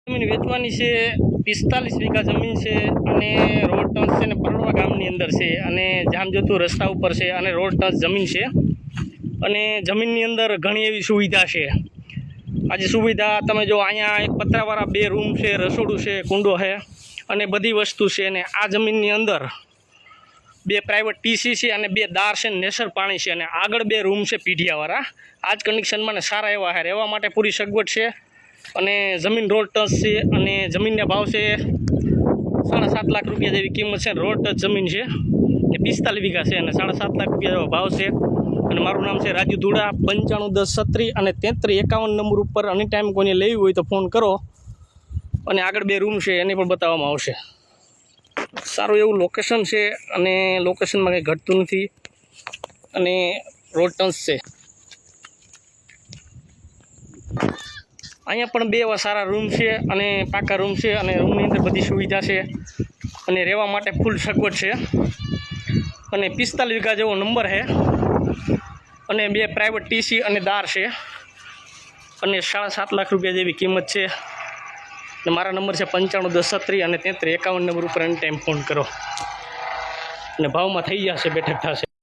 જમીન વેચવાની છે 45 વીઘા જમીન છે અને રોડ ટચ છે ને પરડવા ગામની અંદર છે અને જામજોતું રસ્તા ઉપર છે અને રોડ ટચ જમીન છે અને જમીનની અંદર ઘણી એવી સુવિધા છે। આજે સુવિધા તમે જો અહીંયા એક પતરાવાળા 2 રૂમ છે, રસોડું છે, કુંડો છે અને બધી વસ્તુ છે। અને આ જમીનની અંદર 2 પ્રાઇવેટ ટીસી છે અને 2 દાર છે, નેસર પાણી છે અને આગળ 2 રૂમ છે પીઢિયાવાળા। આ જ કન્ડિશનમાં ને સારા એવા છે, રહેવા માટે પૂરી સગવડ છે અને જમીન રોડ ટચ છે અને જમીનના ભાવ છે 7.5 લાખ રૂપિયા જેવી કિંમત છે। રોડ ટચ જમીન છે ને 45 વીઘા છે અને 7.5 લાખ રૂપિયા જેવો ભાવ છે। અને મારું નામ છે રાજુ ધુડા। 951036 અને 3351 નંબર ઉપર અની ટાઈમ કોઈને લેવી હોય તો ફોન કરો અને આગળ 2 રૂમ છે એની પણ બતાવવામાં આવશે। સારું એવું લોકેશન છે અને લોકેશનમાં કંઈ ઘટતું નથી અને રોડ ટચ છે। અહીંયા પણ 2 એવા સારા રૂમ છે અને પાકા રૂમ છે અને રૂમની અંદર બધી સુવિધા છે અને રહેવા માટે ફૂલ સગવડ છે અને 45 વીઘા જેવો નંબર છે અને 2 પ્રાઇવેટ ટીસી અને દાર છે અને 7.5 લાખ રૂપિયા જેવી કિંમત છે। અને મારા નંબર છે 951036 અને 3351 નંબર ઉપર એની ટાઈમ ફોન કરો અને ભાવમાં થઈ જશે, બેઠક થશે।